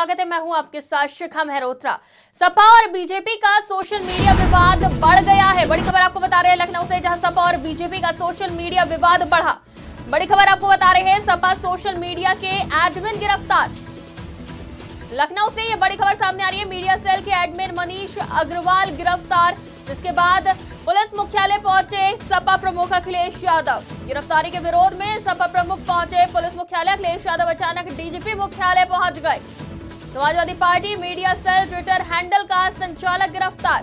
स्वागत है। मैं हूं आपके साथ शिखा मेहरोत्रा। सपा और बीजेपी का सोशल मीडिया विवाद बढ़ गया है। बड़ी खबर आपको बता रहे हैं लखनऊ से, जहां सपा और बीजेपी का सोशल मीडिया विवाद बढ़ा। बड़ी खबर आपको बता रहे हैं, सपा सोशल मीडिया के एडमिन गिरफ्तार। लखनऊ से ये बड़ी खबर सामने आ रही है। मीडिया सेल के एडमिन मनीष अग्रवाल गिरफ्तार, जिसके बाद पुलिस मुख्यालय पहुंचे सपा प्रमुख अखिलेश यादव। गिरफ्तारी के विरोध में सपा प्रमुख पहुंचे पुलिस मुख्यालय। अखिलेश यादव अचानक डीजीपी मुख्यालय पहुंच गए। Samajwadi Party media cell Twitter handle का संचालक गिरफ्तार।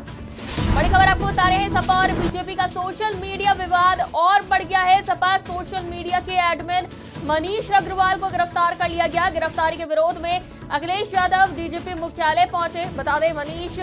बड़ी खबर आपको बता रहे हैं, सपा और बीजेपी का सोशल मीडिया विवाद और बढ़ गया है। सपा सोशल मीडिया के एडमिन मनीष अग्रवाल को गिरफ्तार कर लिया गया। गिरफ्तारी के विरोध में अखिलेश यादव डीजीपी मुख्यालय पहुंचे। बता दें, मनीष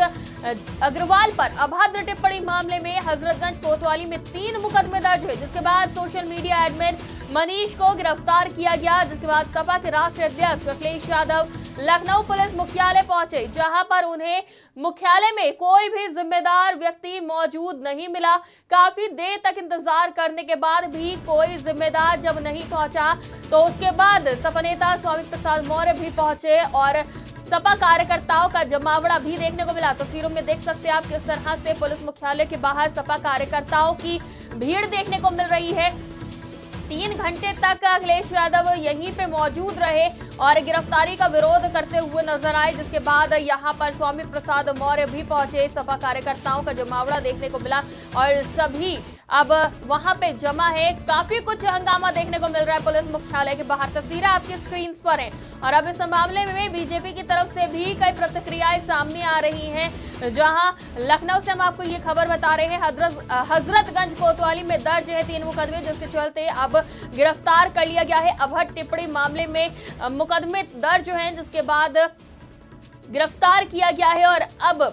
अग्रवाल पर अभद्र टिप्पणी मामले में हजरतगंज कोतवाली में 3 मुकदमे दर्ज हुए, जिसके बाद सोशल मीडिया एडमिन मनीष को गिरफ्तार किया गया। जिसके बाद सपा के राष्ट्रीय अध्यक्ष अखिलेश यादव लखनऊ पुलिस मुख्यालय पहुंचे, जहां पर उन्हें मुख्यालय में कोई भी जिम्मेदार व्यक्ति मौजूद नहीं मिला। काफी देर तक इंतजार करने के बाद भी कोई जिम्मेदार जब नहीं पहुंचा, तो उसके बाद सपा नेता स्वामी प्रसाद मौर्य भी पहुंचे और सपा कार्यकर्ताओं का जमावड़ा भी देखने को मिला। तस्वीरों में देख सकते हैं आप किस तरह से पुलिस मुख्यालय के बाहर सपा कार्यकर्ताओं की भीड़ देखने को मिल रही है। 3 घंटे तक अखिलेश यादव यहीं पे मौजूद रहे और गिरफ्तारी का विरोध करते हुए नजर आए, जिसके बाद यहां पर स्वामी प्रसाद मौर्य भी पहुंचे। सपा कार्यकर्ताओं का जमावड़ा देखने को मिला और सभी अब वहां पे जमा है। काफी कुछ हंगामा देखने को मिल रहा है पुलिस मुख्यालय के बाहर। तस्वीरें आपकी स्क्रीन पर हैं और अब इस मामले में बीजेपी की तरफ से भी कई प्रतिक्रियाएं सामने आ रही हैं। जहां लखनऊ से हम आपको ये खबर बता रहे हैं, हजरतगंज कोतवाली में दर्ज है 3 मुकदमे, जिसके चलते अब गिरफ्तार कर लिया गया है। अभद्र टिप्पणी मामले में मुकदमे दर्ज हैं, जिसके बाद गिरफ्तार किया गया है और अब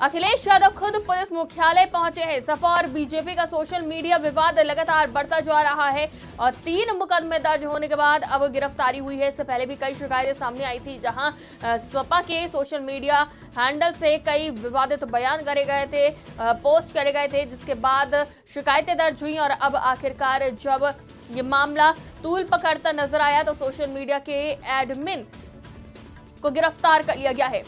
अखिलेश यादव खुद पुलिस मुख्यालय पहुंचे हैं। सपा और बीजेपी का सोशल मीडिया विवाद लगातार बढ़ता जा रहा है और 3 मुकदमे दर्ज होने के बाद अब गिरफ्तारी हुई है। इससे पहले भी कई शिकायतें सामने आई थी, जहां सपा के सोशल मीडिया हैंडल से कई विवादित बयान करे गए थे, पोस्ट करे गए थे, जिसके बाद शिकायतें दर्ज हुई और अब आखिरकार जब ये मामला तूल पकड़ता नजर आया तो सोशल मीडिया के एडमिन को गिरफ्तार कर लिया गया है।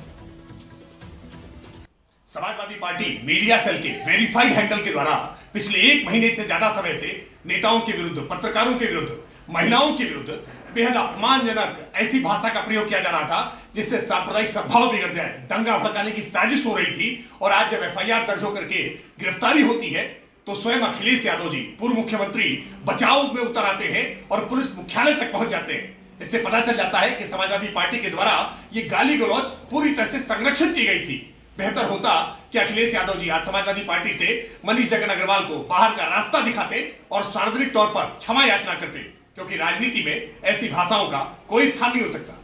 समाजवादी पार्टी मीडिया सेल के वेरीफाइड हैंडल के द्वारा पिछले 1 महीने से ज्यादा समय से नेताओं के विरुद्ध, पत्रकारों के विरुद्ध, महिलाओं के विरुद्ध बेहद अपमानजनक ऐसी भाषा का प्रयोग किया जा रहा था, जिससे सांप्रदायिक सद्भाव बिगड़ जाए, दंगा भड़काने की साजिश हो रही थी। और आज जब एफआईआर दर्ज होकर के गिरफ्तारी होती है तो स्वयं अखिलेश यादव जी, पूर्व मुख्यमंत्री, बचाव में उतर आते हैं और पुलिस मुख्यालय तक पहुंच जाते हैं। इससे पता चल जाता है कि समाजवादी पार्टी के द्वारा ये गाली गलौज पूरी तरह से संरक्षित की गई थी। बेहतर होता कि अखिलेश यादव जी आज समाजवादी पार्टी से मनीष जगन अग्रवाल को बाहर का रास्ता दिखाते और सार्वजनिक तौर पर क्षमा याचना करते, क्योंकि राजनीति में ऐसी भाषाओं का कोई स्थान नहीं हो सकता।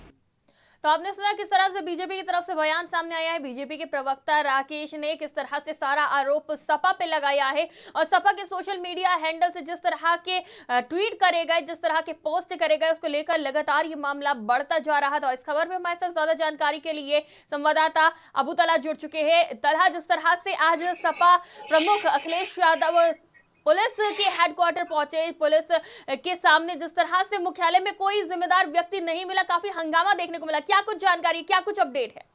तो आपने सुना किस तरह से बीजेपी की तरफ से बयान सामने आया है। बीजेपी के प्रवक्ता राकेश ने किस तरह से सारा आरोप सपा पे लगाया है और सपा के सोशल मीडिया हैंडल से जिस तरह के ट्वीट करे गए, जिस तरह के पोस्ट करे गए, उसको लेकर लगातार ये मामला बढ़ता जा रहा था। इस खबर में हमारे साथ ज्यादा जानकारी के लिए संवाददाता अबू तलहा जुड़ चुके हैं। तलहा, जिस तरह से आज सपा प्रमुख अखिलेश यादव पुलिस के हेडक्वार्टर पहुंचे, पुलिस के सामने जिस तरह से मुख्यालय में कोई जिम्मेदार व्यक्ति नहीं मिला, काफी हंगामा देखने को मिला, क्या कुछ जानकारी, क्या कुछ अपडेट है?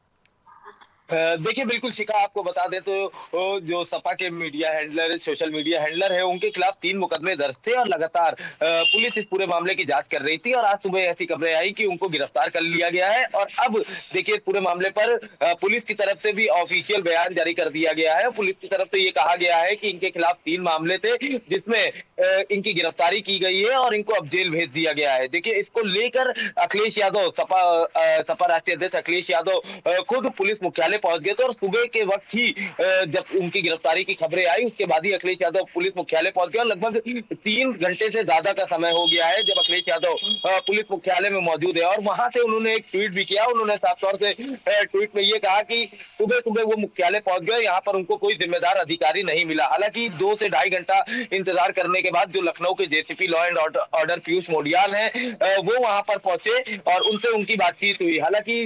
देखिए, बिल्कुल शिखा, आपको बता दें तो जो सपा के media handler, social media handler है, उनके खिलाफ 3 मुकदमे दर्ज थे और लगातार पुलिस इस पूरे मामले की जांच कर रही थी और आज सुबह ऐसी खबरें आई कि उनको गिरफ्तार कर लिया गया है। और अब देखिए, पूरे मामले पर पुलिस की तरफ से भी ऑफिशियल बयान जारी कर दिया गया है। पुलिस की तरफ से ये कहा गया है कि इनके खिलाफ 3 मामले थे, जिसमें इनकी गिरफ्तारी की गई है और इनको अब जेल भेज दिया गया है। देखिए, इसको लेकर अखिलेश यादव, सपा राष्ट्रीय अध्यक्ष अखिलेश यादव खुद पुलिस मुख्यालय पहुंच गए थे और सुबह के वक्त ही जब उनकी गिरफ्तारी की खबरें आई, उसके बाद ही अखिलेश यादव पुलिस मुख्यालय पहुंच गए और लगभग 3 घंटे से ज्यादा का समय हो गया है जब अखिलेश यादव पुलिस मुख्यालय में मौजूद है। और वहां से उन्होंने एक ट्वीट भी किया। उन्होंने साफ तौर से ट्वीट में ये कहा कि सुबह सुबह वो मुख्यालय पहुंच गए, यहाँ पर उनको कोई जिम्मेदार अधिकारी नहीं मिला। हालांकि 2 से ढाई घंटा इंतजार करने के बाद जो लखनऊ के JCP law and order Piyush Modiyal हैं, वो वहां पर पहुंचे और उनसे उनकी बातचीत हुई। हालांकि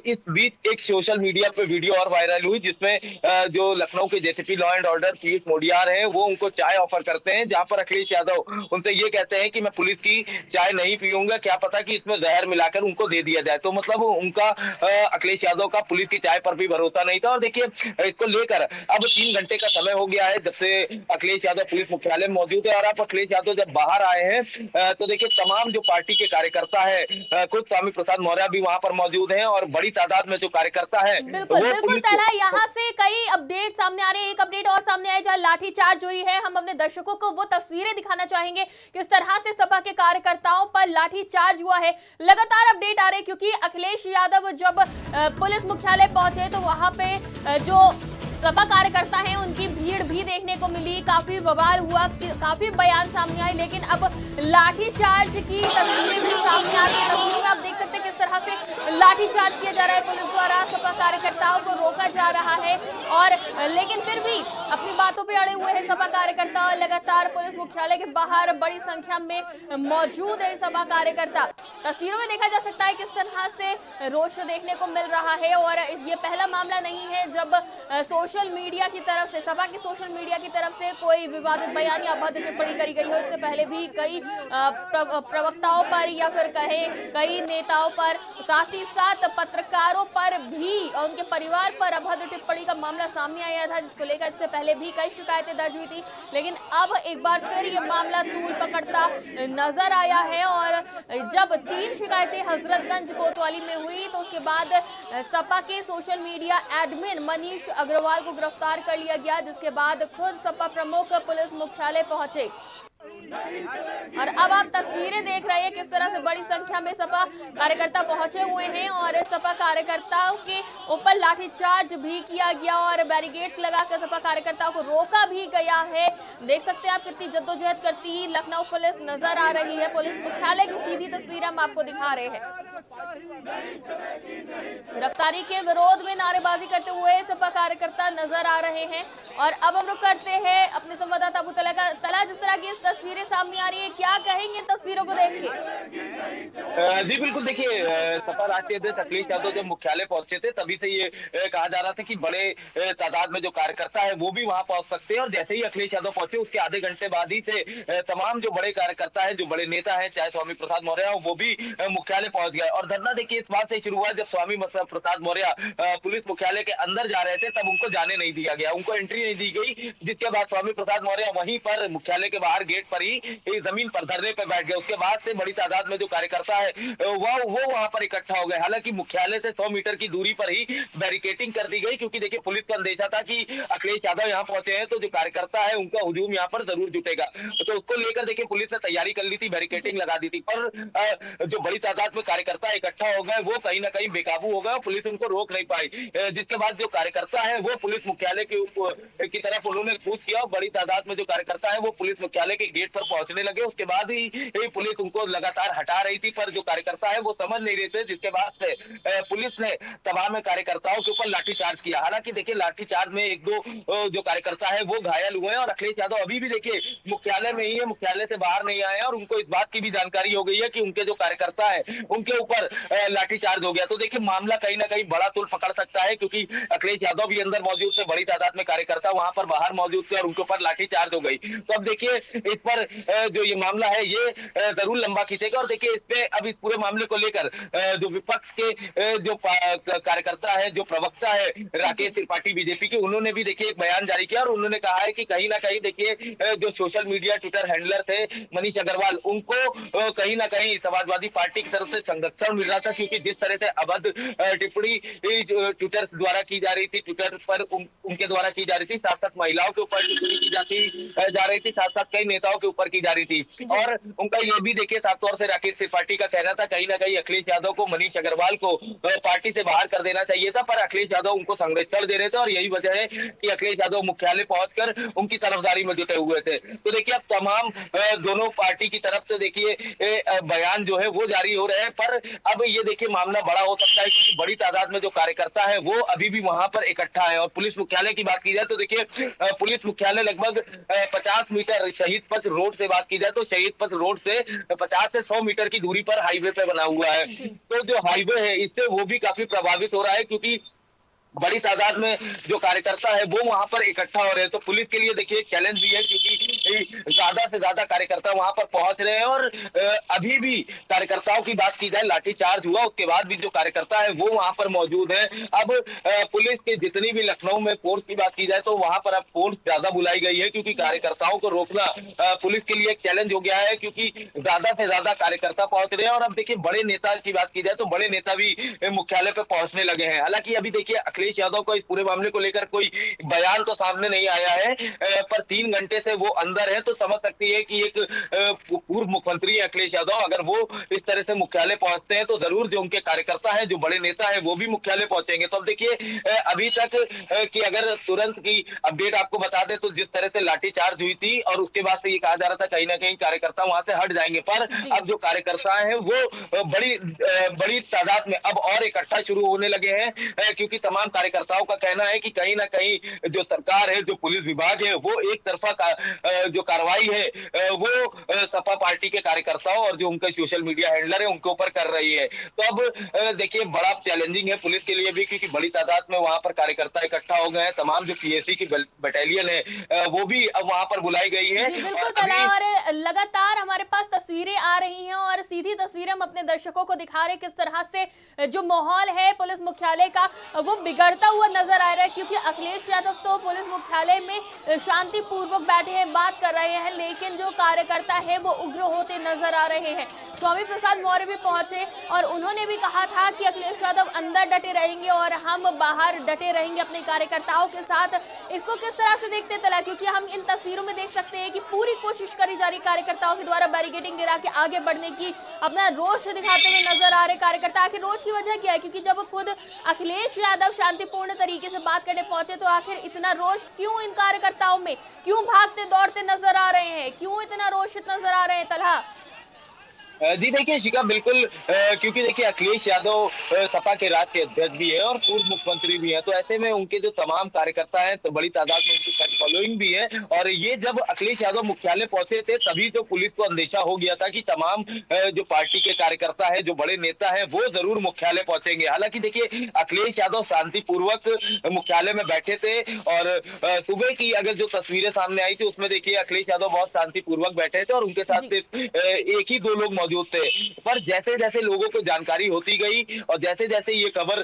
इस बीच एक सोशल मीडिया पे वीडियो और वायरल हुई जिसमें जो लखनऊ के JCP law and order Piyush Modiyar हैं वो उनको चाय ऑफर करते हैं, जहां पर अखिलेश यादव उनसे ये कहते हैं कि मैं पुलिस की चाय नहीं पीऊंगा, क्या पता कि इसमें जहर मिलाकर उनको दे दिया जाए। तो मतलब उनका अखिलेश यादव का पुलिस की चाय पर भी भरोसा नहीं था। और देखिए इसको लेकर अब 3 घंटे का समय हो गया है जब से अखिलेश यादव पुलिस मुख्यालय में मौजूद है। और अब अखिलेश यादव जब बाहर आए हैं तो देखिए तमाम जो पार्टी के कार्यकर्ता है, खुद स्वामी प्रसाद मौर्य भी वहां पर मौजूद हैं और बड़ी तादाद में जो कार्यकर्ता है बिल्कुल बिल्कुल तलहा, यहाँ से कई अपडेट सामने आ रहे हैं। एक अपडेट और सामने आया जहां लाठीचार्ज हुई है। हम अपने दर्शकों को वो तस्वीरें दिखाना चाहेंगे किस तरह से सपा के कार्यकर्ताओं पर लाठीचार्ज हुआ है। लगातार अपडेट आ रहे हैं क्योंकि अखिलेश यादव जब पुलिस मुख्यालय पहुंचे तो वहां पे जो सपा कार्यकर्ता हैं उनकी भीड़ भी देखने को मिली, काफी बवाल हुआ, काफी बयान सामने आए, लेकिन अब लाठीचार्ज की तस्वीरें भी सामने आ रही है। तस्वीरों में आप देख सकते हैं किस तरह से लाठीचार्ज किया जा रहा है पुलिस द्वारा, सपा कार्यकर्ताओं को रोका जा रहा है। और लेकिन फिर भी अपनी बातों पे अड़े हुए हैं सपा कार्यकर्ता और लगातार पुलिस मुख्यालय के बाहर बड़ी संख्या में मौजूद है सपा कार्यकर्ता। तस्वीरों में देखा जा सकता है किस तरह से रोष देखने को मिल रहा है। और ये पहला मामला नहीं है जब सोशल मीडिया की तरफ से, सपा के सोशल मीडिया की तरफ से कोई विवादित बयान या अभद्र टिप्पणी करी गई हो। इससे पहले भी कई प्रवक्ताओं पर या फिर कई नेताओं पर, साथ ही साथ पत्रकारों पर भी और उनके परिवार पर अभद्र टिप्पणी का मामला सामने आया था, जिसको लेकर इससे पहले भी कई शिकायतें दर्ज हुई थी। लेकिन अब एक बार फिर ये मामला तूल पकड़ता नजर आया है। और जब 3 शिकायतें हजरतगंज कोतवाली में हुई तो उसके बाद सपा के social media admin Manish Agarwal को गिरफ्तार कर लिया गया, जिसके बाद खुद सपा प्रमुख पुलिस मुख्यालय पहुंचे। और अब आप तस्वीरें देख रहे हैं किस तरह से बड़ी संख्या में सपा कार्यकर्ता पहुंचे हुए हैं और सपा कार्यकर्ताओं के ऊपर लाठीचार्ज भी किया गया और बैरिकेड्स लगाकर सपा कार्यकर्ताओं को रोका भी गया है। देख सकते हैं आप कितनी जद्दोजहद करती लखनऊ पुलिस नजर आ रही है। पुलिस मुख्यालय की सीधी तस्वीर हम आपको दिखा रहे हैं। गिरफ्तारी के विरोध में नारेबाजी करते हुए सपा कार्यकर्ता नजर आ रहे हैं। और अब हम रुक करते हैं अपने संवाददाता अबू तलहा का। तलहा, जिस तरह की तस्वीरें सामने आ रही है, क्या कहेंगे तस्वीरों को देख के? जी बिल्कुल, देखिए सपा राष्ट्रीय अध्यक्ष अखिलेश यादव जब मुख्यालय पहुंचे थे तभी से ये कहा जा रहा था कि बड़े तादाद में जो कार्यकर्ता है वो भी वहां पहुंच सकते हैं। और जैसे ही अखिलेश यादव पहुंचे उसके आधे घंटे बाद ही से तमाम जो बड़े कार्यकर्ता है, जो बड़े नेता है, चाहे स्वामी प्रसाद मौर्य हो, वो भी मुख्यालय पहुंच गए। और धरना देखिए इस बात से शुरू हुआ जब स्वामी प्रसाद मौर्य पुलिस मुख्यालय के अंदर जा रहे थे, तब उनको जाने नहीं दिया गया, उनको एंट्री नहीं दी गई। जिसके बाद स्वामी प्रसाद मौर्य वहीं पर मुख्यालय के बाहर गेट पर ही जमीन पर धरने पर बैठ गए। उसके बाद से बड़ी तादाद में जो कार्यकर्ता है वो वहां पर इकट्ठा हो गए। हालांकि मुख्यालय से 100 मीटर की दूरी पर ही बैरिकेटिंग कर दी गई, क्योंकि देखिए पुलिस को अंदेशा था कि अखिलेश यादव यहाँ पहुंचे हैं तो जो कार्यकर्ता है उनका हुजूम यहाँ पर जरूर जुटेगा। तो उसको लेकर देखिए पुलिस ने तैयारी कर ली थी, बैरिकेटिंग लगा दी थी। पर जो बड़ी तादाद में कार्यकर्ता इकट्ठा हो गए वो कहीं ना कहीं बेकाबू हो गए और पुलिस उनको रोक नहीं पाई। जिसके बाद जो कार्यकर्ता है वो पुलिस मुख्यालय की तरफ उन्होंने कूच किया। बड़ी तादाद में जो कार्यकर्ता है वो पुलिस मुख्यालय के गेट पर पहुंचने लगे। उसके बाद ही पुलिस उनको लगातार हटा रही थी, पर जो कार्यकर्ता है वो समझ नहीं रहे थे, जिसके बाद से पुलिस ने तमाम कार्यकर्ताओं के ऊपर लाठीचार्ज किया। हालांकि देखिए लाठीचार्ज में 1-2 जो कार्यकर्ता है वो घायल हुए हैं और अखिलेश यादव अभी भी देखिए मुख्यालय में ही है, मुख्यालय से बाहर नहीं आए हैं। और उनको इस बात की भी जानकारी हो गई है कि उनके जो कार्यकर्ता है उनके ऊपर लाठीचार्ज हो गया। तो देखिए मामला कहीं ना कहीं बड़ा तुल पकड़ सकता है, क्योंकि अखिलेश यादव भी अंदर मौजूद थे, बड़ी तादाद में कार्यकर्ता वहां पर बाहर मौजूद थे और उनके ऊपर लाठीचार्ज हो गई। तो अब देखिए इस पर जो ये मामला है ये जरूर लंबा खींचेगा। और देखिए इसमें अब इस पूरे मामले को लेकर जो विपक्ष के जो कार्यकर्ता है, जो प्रवक्ता है राकेश त्रिपाठी बीजेपी के, उन्होंने भी देखिए एक बयान जारी किया और उन्होंने कहा है कि कहीं ना कहीं देखिए जो सोशल मीडिया ट्विटर हैंडलर थे मनीष अग्रवाल, उनको कहीं ना कहीं समाजवादी पार्टी की तरफ से संरक्षण मिल रहा था, क्योंकि जिस तरह से अभद्र टिप्पणी ट्विटर द्वारा की जा रही थी, ट्विटर पर उनके द्वारा की जा रही थी, साथ साथ महिलाओं के ऊपर टिप्पणी की जा रही थी, साथ साथ कई नेताओं के ऊपर की जा रही थी। और उनका ये भी देखिए साफ तौर से राकेश त्रिपाठी का कहना था कहीं ना कहीं अखिलेश यादव को, मनीष अग्रवाल को पार्टी से बाहर कर देना चाहिए था, पर अखिलेश यादव उनको संरक्षण दे रहे थे। और यही वजह है कि अखिलेश यादव मुख्यालय पहुंचकर उनकी तरफदारी में जुटे हुए थे। तो देखिए अब तमाम दोनों पार्टी की तरफ से देखिए बयान जो है वो जारी हो रहे हैं, पर अब ये देखिए मामला बड़ा हो सकता है, क्योंकि बड़ी तादाद में जो कार्यकर्ता है वो अभी भी वहां पर इकट्ठा है। और पुलिस मुख्यालय की बात की जाए तो देखिए पुलिस मुख्यालय लगभग 50 मीटर शहीद पथ रोड से बात की जाए तो शहीद पथ रोड से 50 से 100 मीटर की दूरी पर हाईवे पे बना हुआ है। तो जो हाईवे है इससे वो भी काफी प्रभावित हो रहा है, क्योंकि बड़ी तादाद में जो कार्यकर्ता है वो वहां पर इकट्ठा हो रहे हैं। तो पुलिस के लिए देखिए चैलेंज भी है, क्योंकि ज्यादा से ज्यादा कार्यकर्ता वहां पर पहुंच रहे हैं। और अभी भी कार्यकर्ताओं की बात की जाए, लाठीचार्ज हुआ उसके बाद भी जो कार्यकर्ता है वो वहां पर मौजूद है। अब पुलिस के जितनी भी लखनऊ में फोर्स की बात की जाए तो वहां पर अब फोर्स ज्यादा बुलाई गई है, क्योंकि कार्यकर्ताओं को रोकना पुलिस के लिए एक चैलेंज हो गया है, क्योंकि ज्यादा से ज्यादा कार्यकर्ता पहुंच रहे हैं। और अब देखिए बड़े नेता की बात की जाए तो बड़े नेता भी मुख्यालय पे पहुंचने लगे हैं। हालांकि अभी देखिए अखिलेश यादव को इस पूरे मामले को लेकर कोई बयान तो सामने नहीं आया है, पर 3 घंटे से वो अंदर है, तो समझ सकती है कि एक पूर्व मुख्यमंत्री अखिलेश यादव अगर वो इस तरह से मुख्यालय पहुंचते हैं तो जरूर जो उनके कार्यकर्ता है, जो बड़े नेता है, वो भी मुख्यालय पहुंचेंगे। तो अब देखिए अभी तक कि अगर तुरंत की अपडेट आपको बता दें तो जिस तरह से लाठीचार्ज हुई थी और उसके बाद से ये कहा जा रहा था कहीं ना कहीं कार्यकर्ता वहां से हट जाएंगे, पर अब जो कार्यकर्ता है वो बड़ी तादाद में अब और इकट्ठा शुरू होने लगे हैं, क्योंकि तमाम कार्यकर्ताओं का कहना है कि कहीं ना कहीं जो सरकार है, जो पुलिस विभाग है, वो एक तरफा जो कार्रवाई है वो सपा पार्टी के कार्यकर्ताओं और जो उनका सोशल मीडिया हैंडलर है उनके ऊपर कर रही है। तो अब देखिए बड़ा चैलेंजिंग है पुलिस के लिए भी, क्योंकि बड़ी तादाद में वहां पर कार्यकर्ता इकट्ठा हो गए हैं। तमाम जो पीएसी की बटालियन है वो भी अब वहां पर बुलाई गई है। जी बिल्कुल तला, और लगातार हमारे पास तस्वीरें आ रही हैं और सीधी तस्वीरें हम अपने दर्शकों को दिखा रहे हैं किस तरह से जो माहौल है पुलिस मुख्यालय का वो बिगड़ता हुआ नजर आ रहा है, क्योंकि अखिलेश यादव तो पुलिस मुख्यालय में शांतिपूर्वक बैठे हैं, बात कर रहे हैं, लेकिन जो कार्यकर्ता है वो उग्र होते नजर आ रहे हैं। स्वामी प्रसाद मौर्य भी पहुंचे और उन्होंने भी कहा था कि अखिलेश यादव अंदर डटे रहेंगे और हम बाहर डटे रहेंगे अपने कार्यकर्ताओं के साथ। इसको किस तरह से देखते तला, क्योंकि हम इन तस्वीरों में देख सकते हैं कि पूरी कोशिश करी जा रही कार्यकर्ताओं के द्वारा बैरिकेडिंग गिरा के आगे बढ़ने की, अपना रोष दिखाते हुए नजर आ रहे कार्यकर्ता। आखिर रोष की वजह क्या है, क्योंकि जब खुद अखिलेश यादव शांतिपूर्ण तरीके से बात करने पहुंचे तो आखिर इतना रोष क्यों इन कार्यकर्ताओं में, क्यों भागते दौड़ते नजर आ रहे हैं, क्यों इतना रोषित नजर आ रहे हैं तलहा? जी देखिए शिखा, बिल्कुल क्योंकि देखिए अखिलेश यादव सपा के राज्य अध्यक्ष भी है और पूर्व मुख्यमंत्री भी है, तो ऐसे में उनके जो तमाम कार्यकर्ता हैं तो बड़ी तादाद में उनकी फैन फॉलोइंग भी है। और ये जब अखिलेश यादव मुख्यालय पहुंचे थे तभी तो पुलिस को अंदेशा हो गया था कि तमाम जो पार्टी के कार्यकर्ता है, जो बड़े नेता है, वो जरूर मुख्यालय पहुंचेंगे। हालांकि देखिए अखिलेश यादव शांतिपूर्वक मुख्यालय में बैठे थे और सुबह की अगर जो तस्वीरें सामने आई थी उसमें देखिए अखिलेश यादव बहुत शांतिपूर्वक बैठे थे और उनके साथ सिर्फ एक ही दो लोग मौजूद थे। पर जैसे जैसे लोगों को जानकारी होती गई और जैसे जैसे ये खबर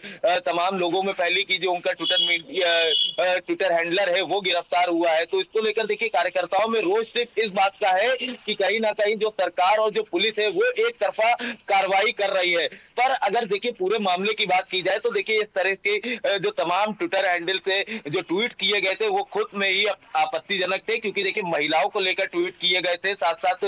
तमाम लोगों में फैली कि जो उनका ट्विटर हैंडलर है वो गिरफ्तार हुआ है, तो इसको लेकर देखिए कार्यकर्ताओं में रोष सिर्फ इस बात का है कि कहीं ना कहीं जो सरकार और जो पुलिस है वो एक तरफा कार्रवाई कर रही है। पर अगर देखिए पूरे मामले की बात की जाए तो देखिए इस तरह के जो तमाम ट्विटर हैंडल से जो ट्वीट किए गए थे वो खुद में ही आपत्तिजनक थे, क्योंकि देखिए महिलाओं को लेकर ट्वीट किए गए थे, साथ साथ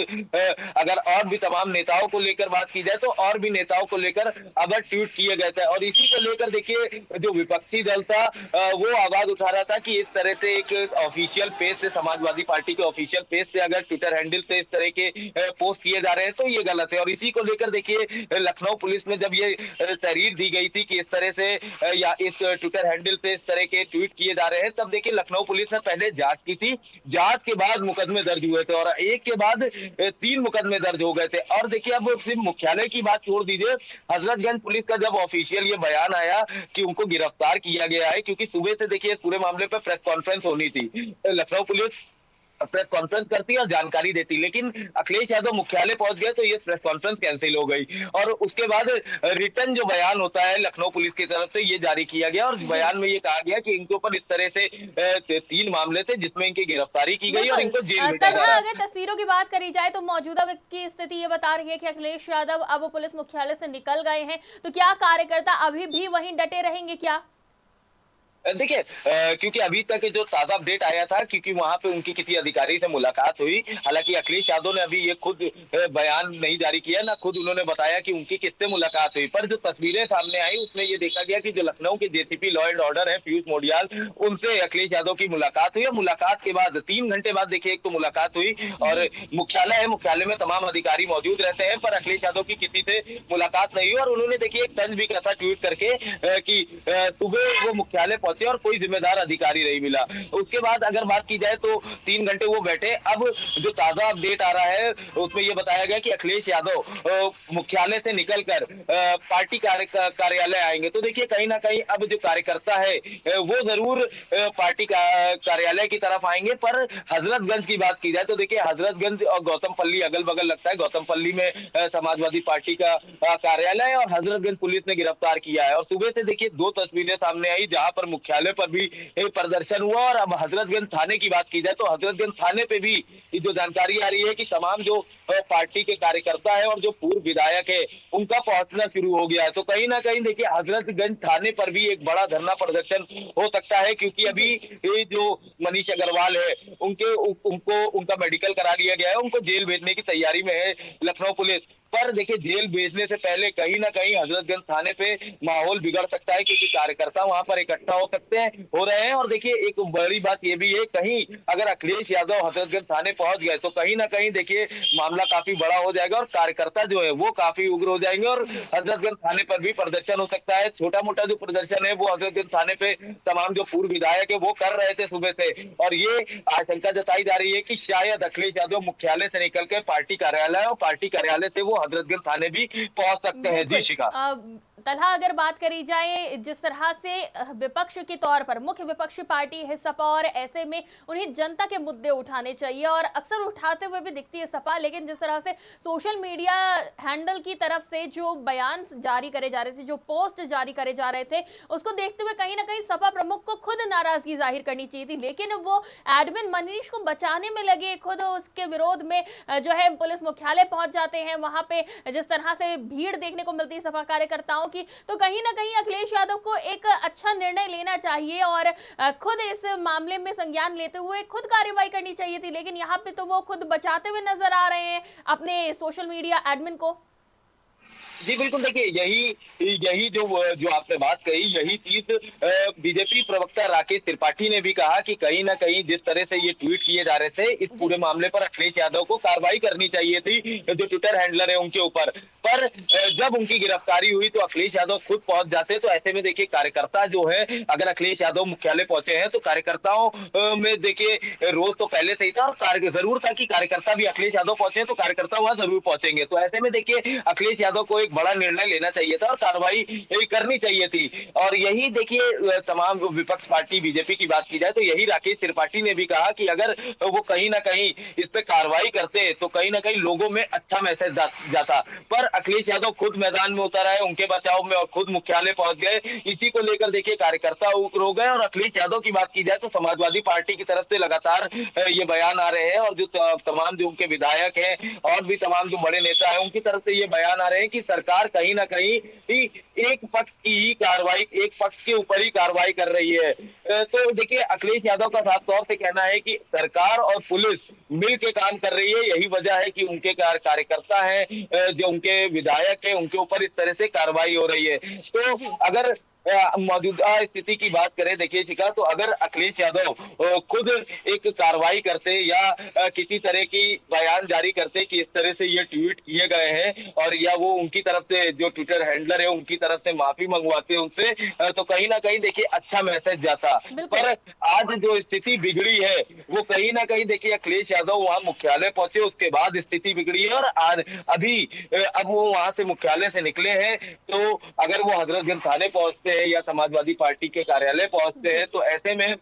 अगर और भी तमाम नेताओं को लेकर बात की जाए तो और भी नेताओं को लेकर अगर ट्वीट किए गए थे। और इसी को लेकर देखिए जो विपक्षी दल था वो आवाज उठा रहा था कि इस तरह से एक ऑफिशियल पेज से, समाजवादी पार्टी के ऑफिशियल पेज से अगर ट्विटर हैंडल से इस तरह के पोस्ट किए जा रहे हैं तो ये गलत है। और इसी को लेकर देखिए लखनऊ पुलिस में जब ये तहरीर दी गई थी कि इस तरह से या इस ट्विटर हैंडल से इस तरह के ट्वीट किए जा रहे हैं, तब देखिए लखनऊ पुलिस ने पहले जांच की थी, जांच के बाद मुकदमे दर्ज हुए थे और एक के बाद 3 मुकदमे दर्ज हो गए थे। और देखिए अब सिर्फ मुख्यालय की बात छोड़ दीजिए, हजरतगंज पुलिस का जब ऑफिशियल ये बयान आया कि उनको गिरफ्तार किया गया है, क्योंकि सुबह से देखिए पूरे मामले पर प्रेस कॉन्फ्रेंस होनी थी, लखनऊ पुलिस प्रेस कॉन्फ्रेंस करती और जानकारी देती, लेकिन अखिलेश यादव मुख्यालय पहुंच गए तो ये प्रेस कॉन्फ्रेंस कैंसिल हो गई और उसके बाद रिटर्न जो बयान होता है लखनऊ पुलिस की तरफ से ये जारी किया गया और बयान में ये कहा गया कि इनके ऊपर इस तरह से 3 मामले थे जिसमें इनकी गिरफ्तारी की गई और इनको जेल भेजा जा रहा है। अगर तस्वीरों की बात करी जाए तो मौजूदा वक्त की स्थिति ये बता रही है कि अखिलेश यादव अब पुलिस मुख्यालय से निकल गए हैं, तो क्या कार्यकर्ता अभी भी वहीं डटे रहेंगे क्या? देखिए क्योंकि अभी तक जो ताजा अपडेट आया था, क्योंकि वहां पे उनकी किसी अधिकारी से मुलाकात हुई, हालांकि अखिलेश यादव ने अभी ये खुद बयान नहीं जारी किया, ना खुद उन्होंने बताया कि उनकी किससे मुलाकात हुई, पर जो तस्वीरें सामने आई उसमें ये देखा गया कि जो लखनऊ के जेसीपी लॉ एंड ऑर्डर है पीयूष मोडियाल, उनसे अखिलेश यादव की मुलाकात हुई और मुलाकात के बाद 3 घंटे बाद देखिए एक तो मुलाकात हुई और मुख्यालय है, मुख्यालय में तमाम अधिकारी मौजूद रहते हैं, पर अखिलेश यादव की किसी से मुलाकात नहीं हुई और उन्होंने देखिए एक तंज भी कहा था ट्वीट करके कि सुबह वो मुख्यालय पहुंचे पहुंचे और कोई जिम्मेदार अधिकारी नहीं मिला। उसके बाद अगर बात की जाए तो 3 घंटे वो बैठे। अब जो ताजा अपडेट आ रहा है उसमें ये बताया गया कि अखिलेश यादव मुख्यालय से निकलकर पार्टी कार्यालय आएंगे। तो देखिए कहीं ना कहीं अब जो कार्यकर्ता है वो जरूर पार्टी कार्यालय की तरफ आएंगे। पर हजरतगंज की बात की जाए तो देखिए हजरतगंज और गौतमपल्ली अगल बगल लगता है। गौतमपल्ली में समाजवादी पार्टी का कार्यालय है और हजरतगंज पुलिस ने गिरफ्तार किया है। और सुबह से देखिए 2 तस्वीरें सामने आई जहां पर मुख्यालय पर भी प्रदर्शन हुआ। और अब हजरतगंज थाने की बात की जाए तो हजरतगंज थाने पे भी जो जानकारी आ रही है कि तमाम जो पार्टी के कार्यकर्ता है और जो पूर्व विधायक है उनका पहुंचना शुरू हो गया है। तो कहीं ना कहीं देखिए हजरतगंज थाने पर भी एक बड़ा धरना प्रदर्शन हो सकता है, क्योंकि अभी ये जो मनीष अग्रवाल है उनको उनका मेडिकल करा लिया गया है, उनको जेल भेजने की तैयारी में है लखनऊ पुलिस। पर देखिए जेल भेजने से पहले कहीं ना कहीं हजरतगंज थाने पे माहौल बिगड़ सकता है, क्योंकि कार्यकर्ता वहां पर इकट्ठा हो रहे हैं। और देखिए एक बड़ी बात ये भी है, कहीं अगर अखिलेश यादव हजरतगंज थाने पहुंच गए तो कहीं ना कहीं देखिए मामला काफी बड़ा हो जाएगा और कार्यकर्ता जो है वो काफी उग्र हो जाएंगे और हजरतगंज थाने पर भी प्रदर्शन हो सकता है। छोटा मोटा जो प्रदर्शन है वो हजरतगंज थाने पे तमाम जो पूर्व विधायक है वो कर रहे थे सुबह से। और ये आशंका जताई जा रही है कि शायद अखिलेश यादव मुख्यालय से निकल के पार्टी कार्यालय और पार्टी कार्यालय से वो हजरतगंज थाने भी पहुंच सकते हैं। जी शिखा। तलहा, अगर बात करी जाए जिस तरह से विपक्ष के तौर पर मुख्य विपक्षी पार्टी है सपा, और ऐसे में उन्हें जनता के मुद्दे उठाने चाहिए और अक्सर उठाते हुए भी दिखती है सपा, लेकिन जिस तरह से सोशल मीडिया हैंडल की तरफ से जो बयान जारी करे जा रहे थे, जो पोस्ट जारी करे जा रहे थे, उसको देखते हुए कहीं ना कहीं सपा प्रमुख को खुद नाराजगी जाहिर करनी चाहिए थी, लेकिन वो एडमिन मनीष को बचाने में लगे, खुद उसके विरोध में जो है पुलिस मुख्यालय पहुंच जाते हैं। वहां पे जिस तरह से भीड़ देखने को मिलती है सपा कार्यकर्ताओं की, तो कहीं ना कहीं अखिलेश यादव को एक अच्छा निर्णय लेना चाहिए और खुद इस मामले में संज्ञान लेते हुए खुद कार्रवाई करनी चाहिए थी, लेकिन यहाँ पे तो वो खुद बचाते हुए नजर आ रहे हैं अपने सोशल मीडिया एडमिन को। जी बिल्कुल, देखिए यही जो आपने बात कही, यही चीज बीजेपी प्रवक्ता राकेश त्रिपाठी ने भी कहा कि कहीं ना कहीं जिस तरह से ये ट्वीट किए जा रहे थे इस पूरे मामले पर अखिलेश यादव को कार्रवाई करनी चाहिए थी, जो ट्विटर हैंडलर है उनके ऊपर। पर जब उनकी गिरफ्तारी हुई तो अखिलेश यादव खुद पहुंच जाते। तो ऐसे में देखिए कार्यकर्ता जो है, अगर अखिलेश यादव मुख्यालय पहुंचे हैं तो कार्यकर्ताओं में देखिए रोज तो पहले से ही था और जरूर था कि कार्यकर्ता भी अखिलेश यादव पहुंचे तो कार्यकर्ता वहां जरूर पहुंचेंगे। तो ऐसे में देखिए अखिलेश यादव को एक बड़ा निर्णय लेना चाहिए था और कार्रवाई करनी चाहिए थी। और यही देखिए तमाम विपक्ष पार्टी बीजेपी की बात की जाए तो यही राकेश त्रिपाठी ने भी कहा कि अगर वो कहीं ना कहीं इस पे कार्रवाई करते तो कहीं ना कहीं लोगों में अच्छा मैसेज जाता। पर अखिलेश यादव खुद मैदान में उतर आए उनके बचाव में और खुद मुख्यालय पहुंच गए। इसी को लेकर देखिए कार्यकर्ता उग्र हो गए। और अखिलेश यादव की बात की जाए तो समाजवादी पार्टी की तरफ से लगातार ये बयान आ रहे हैं और जो तमाम जो उनके विधायक हैं और भी तमाम जो बड़े नेता हैं उनकी तरफ से ये बयान आ रहे हैं कि सरकार कहीं ना कहीं एक पक्ष की ही कार्रवाई, एक पक्ष के ऊपर ही कार्रवाई कर रही है। तो देखिए अखिलेश यादव का साफ तौर से कहना है कि सरकार और पुलिस मिल के काम कर रही है। यही वजह है कि उनके कार्यकर्ता हैं, जो उनके विधायक हैं, उनके ऊपर इस तरह से कार्रवाई हो रही है। तो अगर मौजूदा स्थिति की बात करें देखिए शिखा, तो अगर अखिलेश यादव खुद एक कार्रवाई करते या किसी तरह की बयान जारी करते कि इस तरह से ये ट्वीट किए गए हैं और या वो उनकी तरफ से जो ट्विटर हैंडलर है उनकी तरफ से माफी मंगवाते उनसे, तो कहीं ना कहीं देखिए अच्छा मैसेज जाता। पर आज जो स्थिति बिगड़ी है वो कहीं ना कहीं देखिए अखिलेश यादव वहां मुख्यालय पहुंचे, उसके बाद स्थिति बिगड़ी है। और आज अब वो वहां से मुख्यालय से निकले हैं तो अगर वो हजरतगंज थाने पहुंचते या समाजवादी पार्टी के कार्यालय पहुंचते हैं तो ऐसे में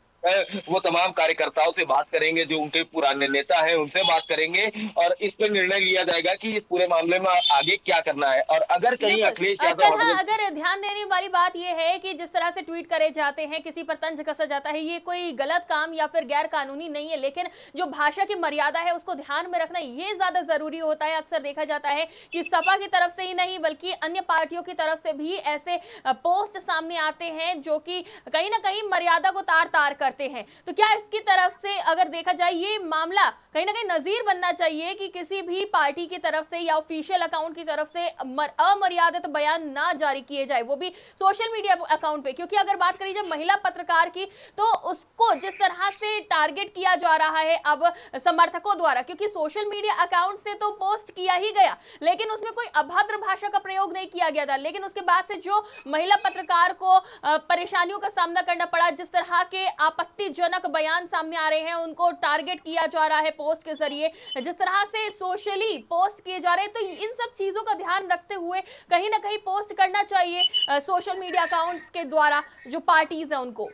वो तमाम कार्यकर्ताओं से बात करेंगे, जो उनके पुराने नेता हैं उनसे बात करेंगे और इस पर निर्णय लिया जाएगा कि इस पूरे मामले में आगे क्या करना है। और अगर कहीं अखिलेश यादव अगर ध्यान देने वाली बात यह है कि जिस तरह से ट्वीट करे जाते हैं, किसी पर तंज कसा जाता है, ये कोई गलत काम या फिर गैर कानूनी नहीं है, लेकिन जो भाषा की मर्यादा है उसको ध्यान में रखना ये ज्यादा जरूरी होता है। अक्सर देखा जाता है कि सपा की तरफ से ही नहीं बल्कि अन्य पार्टियों की तरफ से भी ऐसे पोस्ट सामने आते हैं जो कि कहीं ना कहीं मर्यादा को तार तार करते करते हैं। तो क्या इसकी तरफ से अगर देखा जाए ये मामला कहीं ना कहीं नजीर बनना चाहिए कि किसी भी पार्टी की तरफ से या ऑफिशियल अकाउंट की तरफ से अमर्यादित बयान ना जारी किए जाए, वो भी सोशल मीडिया अकाउंट पे। क्योंकि अगर बात करी जाए महिला पत्रकार की, तो उसको जिस तरह से टारगेट किया जा रहा है अब समर्थकों द्वारा, क्योंकि सोशल मीडिया अकाउंट से तो पोस्ट किया ही गया लेकिन उसमें कोई अभद्र भाषा का प्रयोग नहीं किया गया था, लेकिन उसके बाद से जो महिला पत्रकार को परेशानियों का सामना करना पड़ा, जिस तरह के आपत्तिजनक बयान सामने आ रहे हैं, उनको टारगेट किया जा रहा है पोस्ट के जरिए, जिस तरह से सोशली पोस्ट किए जा रहे हैं, तो इन सब चीजों का ध्यान रखते हुए कहीं ना कहीं पोस्ट करना चाहिए सोशल मीडिया अकाउंट्स के द्वारा जो पार्टीज है उनको।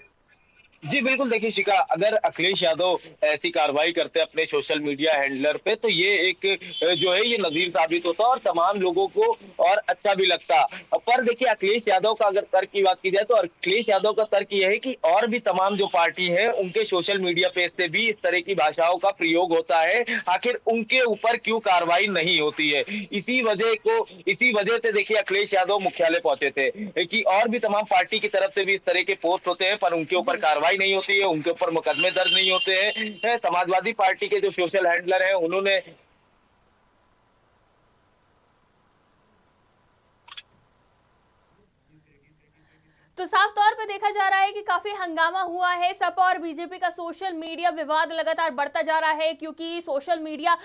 जी बिल्कुल, देखिए शिखा, अगर अखिलेश यादव ऐसी कार्रवाई करते हैं अपने सोशल मीडिया हैंडलर पे, तो ये एक जो है ये नजीर साबित होता और तमाम लोगों को और अच्छा भी लगता। पर देखिए अखिलेश यादव का अगर तर्क की बात की जाए तो अखिलेश यादव का तर्क ये है कि और भी तमाम जो पार्टी है उनके सोशल मीडिया पेज से भी इस तरह की भाषाओं का प्रयोग होता है, आखिर उनके ऊपर क्यों कार्रवाई नहीं होती है। इसी वजह से देखिए अखिलेश यादव मुख्यालय पहुंचे थे कि और भी तमाम पार्टी की तरफ से भी इस तरह के पोस्ट होते हैं पर उनके ऊपर कार्रवाई नहीं होती है, उनके ऊपर मुकदमे दर्ज नहीं होते हैं। समाजवादी पार्टी के जो सोशल हैंडलर हैं उन्होंने तो साफ तौर पे देखा जा रहा है कि काफी हंगामा हुआ है। सपा और बीजेपी का सोशल मीडिया विवाद लगातार बढ़ता जा रहा है, क्योंकि सोशल मीडिया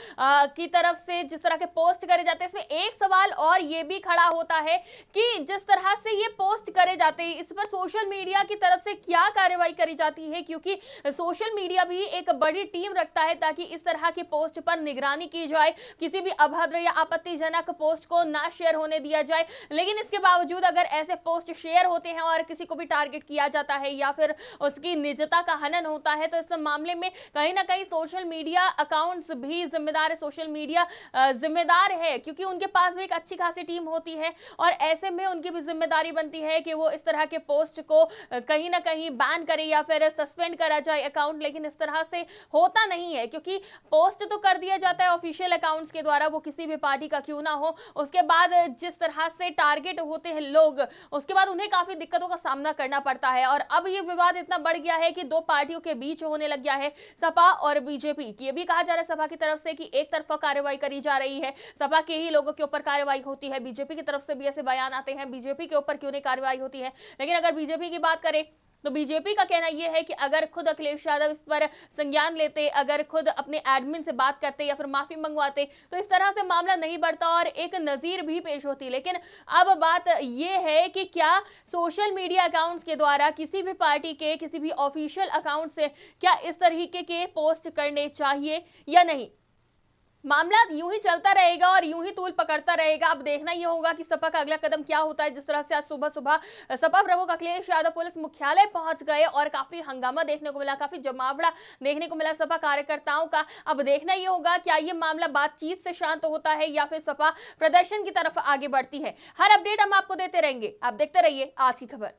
की तरफ से जिस तरह के पोस्ट करे जाते हैं, इसमें एक सवाल और ये भी खड़ा होता है कि जिस तरह से ये पोस्ट करे जाते हैं इस पर सोशल मीडिया की तरफ से क्या कार्रवाई करी जाती है, क्योंकि सोशल मीडिया भी एक बड़ी टीम रखता है ताकि इस तरह की पोस्ट पर निगरानी की जाए, किसी भी अभद्र या आपत्तिजनक पोस्ट को ना शेयर होने दिया जाए। लेकिन इसके बावजूद अगर ऐसे पोस्ट शेयर होते हैं और किसी को भी टारगेट किया जाता है या फिर उसकी निजता का हनन होता है, तो इस मामले में कहीं ना कहीं सोशल मीडिया अकाउंट्स भी जिम्मेदार है, सोशल मीडिया जिम्मेदार है, क्योंकि उनके पास भी एक अच्छी खासी टीम होती है और ऐसे में उनकी भी जिम्मेदारी बनती है कि वो इस तरह के पोस्ट को कहीं ना कहीं बैन करे या फिर सस्पेंड करा जाए अकाउंट। लेकिन इस तरह से होता नहीं है, क्योंकि पोस्ट तो कर दिया जाता है ऑफिशियल अकाउंट्स के द्वारा, वो किसी भी पार्टी का क्यों ना हो। उसके बाद जिस तरह से टारगेट होते हैं लोग, उसके बाद उन्हें काफी दिक्कतों का सामना करना पड़ता है। और अब ये विवाद इतना बढ़ गया है कि दो पार्टियों के बीच होने लग गया है, सपा और बीजेपी। ये भी कहा जा रहा है सपा की तरफ से कि एक तरफा कार्रवाई करी जा रही है, सपा के ही लोगों के ऊपर कार्रवाई होती है। बीजेपी की तरफ से भी ऐसे बयान आते हैं बीजेपी के ऊपर क्यों नहीं कार्रवाई होती है। लेकिन अगर बीजेपी की बात करें तो बीजेपी का कहना यह है कि अगर खुद अखिलेश यादव इस पर संज्ञान लेते, अगर खुद अपने एडमिन से बात करते या फिर माफी मंगवाते, तो इस तरह से मामला नहीं बढ़ता और एक नजीर भी पेश होती। लेकिन अब बात यह है कि क्या सोशल मीडिया अकाउंट्स के द्वारा किसी भी पार्टी के किसी भी ऑफिशियल अकाउंट से क्या इस तरीके के पोस्ट करने चाहिए या नहीं। मामला यूं ही चलता रहेगा और यूं ही तूल पकड़ता रहेगा। अब देखना यह होगा कि सपा का अगला कदम क्या होता है। जिस तरह से आज सुबह सुबह सपा प्रमुख अखिलेश यादव पुलिस मुख्यालय पहुंच गए और काफी हंगामा देखने को मिला, काफी जमावड़ा देखने को मिला सपा कार्यकर्ताओं का। अब देखना यह होगा क्या यह मामला बातचीत से शांत होता है या फिर सपा प्रदर्शन की तरफ आगे बढ़ती है। हर अपडेट हम आपको देते रहेंगे, आप देखते रहिए आज की खबर।